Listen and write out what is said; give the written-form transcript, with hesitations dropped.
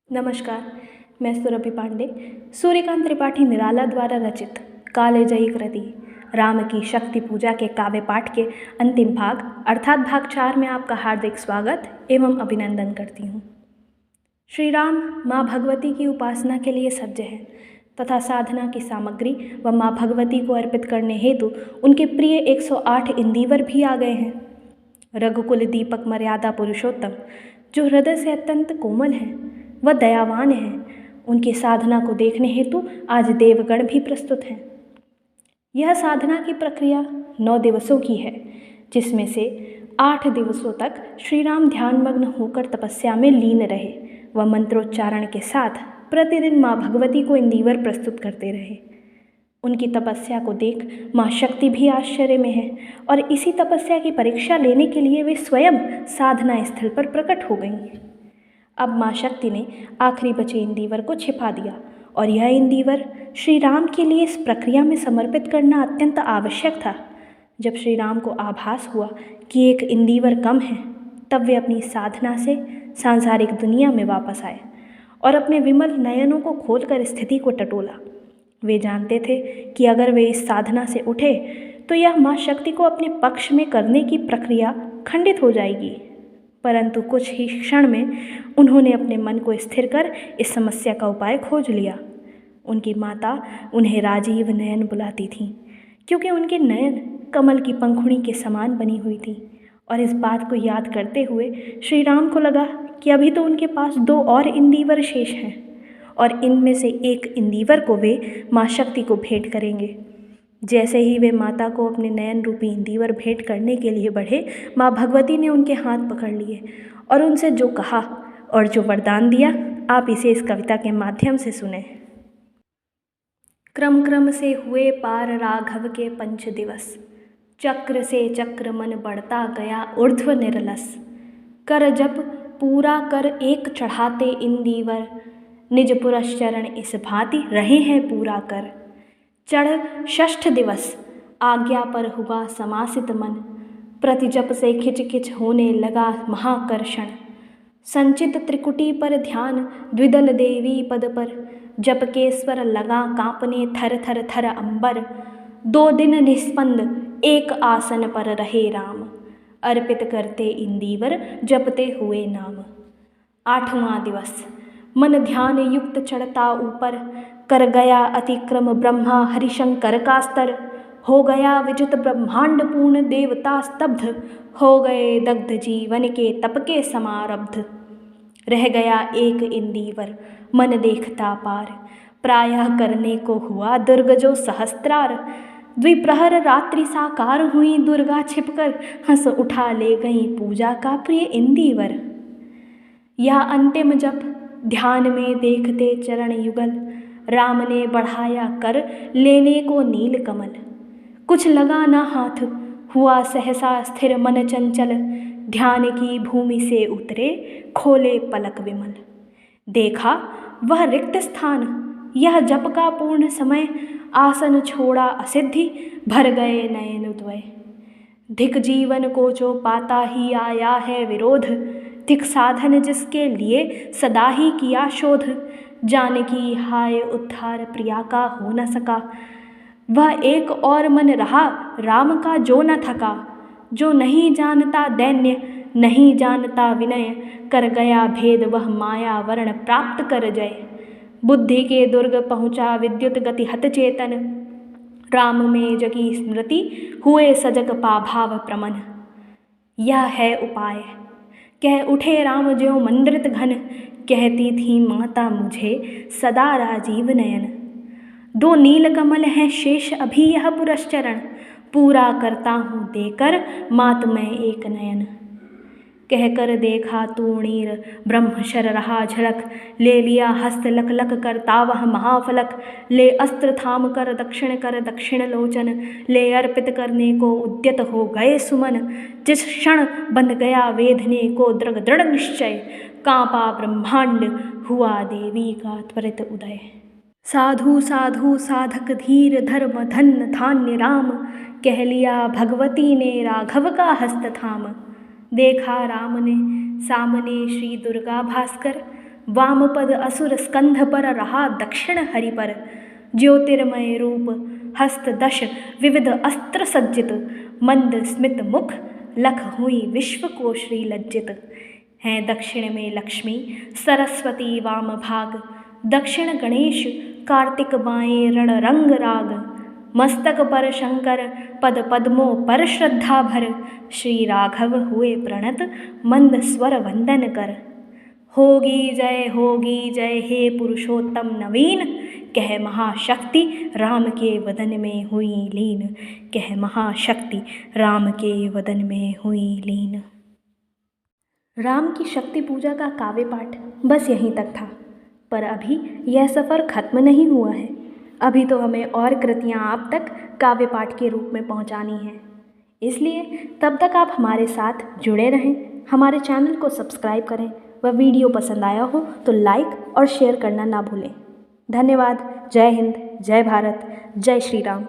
नमस्कार, मैं सुरभि पांडे। सूर्यकांत त्रिपाठी निराला द्वारा रचित कालजयी कृति राम की शक्ति पूजा के काव्य पाठ के अंतिम भाग अर्थात भाग 4 में आपका हार्दिक स्वागत एवं अभिनंदन करती हूँ। श्री राम माँ भगवती की उपासना के लिए सज्ज हैं तथा साधना की सामग्री व माँ भगवती को अर्पित करने हेतु उनके प्रिय 108 इंदीवर भी आ गए हैं। रघुकुल दीपक मर्यादा पुरुषोत्तम जो हृदय से अत्यंत कोमल हैं वह दयावान हैं, उनकी साधना को देखने हेतु आज देवगण भी प्रस्तुत हैं। यह साधना की प्रक्रिया 9 दिवसों की है, जिसमें से 8 दिवसों तक श्री राम ध्यानमग्न होकर तपस्या में लीन रहे व मंत्रोच्चारण के साथ प्रतिदिन माँ भगवती को इंदीवर प्रस्तुत करते रहे। उनकी तपस्या को देख माँ शक्ति भी आश्चर्य में है और इसी तपस्या की परीक्षा लेने के लिए वे स्वयं साधना स्थल पर प्रकट हो गईं। अब माँ शक्ति ने आखिरी बचे इंदीवर को छिपा दिया और यह इंदीवर श्री राम के लिए इस प्रक्रिया में समर्पित करना अत्यंत आवश्यक था। जब श्री राम को आभास हुआ कि एक इंदीवर कम है, तब वे अपनी साधना से सांसारिक दुनिया में वापस आए और अपने विमल नयनों को खोलकर स्थिति को टटोला। वे जानते थे कि अगर वे इस साधना से उठे तो यह माँ शक्ति को अपने पक्ष में करने की प्रक्रिया खंडित हो जाएगी, परंतु कुछ ही क्षण में उन्होंने अपने मन को स्थिर कर इस समस्या का उपाय खोज लिया। उनकी माता उन्हें राजीव नयन बुलाती थीं, क्योंकि उनके नयन कमल की पंखुड़ी के समान बनी हुई थी। और इस बात को याद करते हुए श्री राम को लगा कि अभी तो उनके पास 2 और इंदीवर शेष हैं और इनमें से एक इंदीवर को वे माँ शक्ति को भेंट करेंगे। जैसे ही वे माता को अपने नयन रूपी इंदीवर भेंट करने के लिए बढ़े, माँ भगवती ने उनके हाथ पकड़ लिए और उनसे जो कहा और जो वरदान दिया, आप इसे इस कविता के माध्यम से सुने। क्रम क्रम से हुए पार राघव के 5 दिवस, चक्र से चक्र मन बढ़ता गया ऊर्ध्व निरलस। कर जप पूरा कर एक चढ़ाते इंदीवर, निज पुरश्चरण इस भांति रहे हैं पूरा कर। चढ़ 6ठ दिवस आज्ञा पर हुआ समासित मन, प्रति जप से खिच खिच होने लगा महाकर्षण। संचित त्रिकुटी पर ध्यान द्विदल देवी पद पर, जप के स्वर लगा कांपने थर थर थर अंबर। 2 दिन निस्पंद एक आसन पर रहे राम, अर्पित करते इंदीवर जपते हुए नाम। 8वां दिवस मन ध्यान युक्त चढ़ता ऊपर, कर गया अतिक्रम ब्रह्मा हरिशंकर का स्तर। हो गया विजित ब्रह्मांड पूर्ण देवता स्तब्ध, हो गए दग्ध जीवन के तप के समारब्ध। रह गया एक इंदीवर मन देखता पार, प्रायः करने को हुआ दुर्ग जो सहस्त्रार। द्विप्रहर रात्रि साकार हुई दुर्गा छिपकर, हंस उठा ले गई पूजा का प्रिय इंदीवर। यह अंतिम जप ध्यान में देखते चरण युगल, राम ने बढ़ाया कर लेने को नील कमल। कुछ लगा ना हाथ हुआ सहसा स्थिर मन चंचल, ध्यान की भूमि से उतरे खोले पलक विमल। देखा वह रिक्त स्थान, यह जप का पूर्ण समय, आसन छोड़ा असिद्धि भर गए नयन उद्वय। धिक जीवन को जो पाता ही आया है विरोध, धिक साधन जिसके लिए सदा ही किया शोध। जानकी हाय उद्धार प्रिया का हो न सका, वह एक और मन रहा राम का जो न थका। जो नहीं जानता दैन्य नहीं जानता विनय, कर गया भेद वह माया वर्ण प्राप्त कर जय। बुद्धि के दुर्ग पहुँचा विद्युत गति हत चेतन, राम में जगी स्मृति हुए सजग पाभाव प्रमन। यह है उपाय कह उठे राम ज्यों मंद्रित घन, कहती थी माता मुझे सदा राजीव नयन। 2 नील कमल हैं शेष अभी यह पुरश्चरण, पूरा करता हूँ देकर मात में एक नयन। कहकर देखा तूणीर ब्रह्मशर रहा झलक, ले लिया हस्त लक लक करता वह महाफलक। ले अस्त्र थाम कर दक्षिण लोचन, ले अर्पित करने को उद्यत हो गए सुमन। जिस क्षण बंध गया वेधने को दृढ़ निश्चय, कांपा ब्रह्मांड हुआ देवी का त्वरित उदय। साधु साधु साधक धीर धर्म धन्य धान्य राम, कह लिया भगवती ने राघव का हस्त थाम। देखा राम ने सामने श्री दुर्गा भास्कर, वामपद असुर स्कंध पर रहा दक्षिण हरि पर। ज्योतिर्मय रूप हस्त दश विविध अस्त्र सज्जित। मंद स्मित मुख लख हुई विश्व को श्री लज्जित। हैं दक्षिण में लक्ष्मी सरस्वती वाम भाग। दक्षिण गणेश कार्तिक बाएं रण रंग राग। मस्तक पर शंकर पद पद्मों पर श्रद्धा भर। श्री राघव हुए प्रणत मंद स्वर वंदन कर। होगी जय हे पुरुषोत्तम नवीन। कह महाशक्ति राम के वदन में हुई लीन। कह महाशक्ति राम के वदन में हुई लीन। राम की शक्ति पूजा का काव्य पाठ बस यहीं तक था, पर अभी यह सफ़र खत्म नहीं हुआ है। अभी तो हमें और कृतियाँ आप तक काव्य पाठ के रूप में पहुँचानी हैं। इसलिए तब तक आप हमारे साथ जुड़े रहें, हमारे चैनल को सब्सक्राइब करें व वीडियो पसंद आया हो तो लाइक और शेयर करना ना भूलें। धन्यवाद। जय हिंद, जय भारत, जय श्री राम।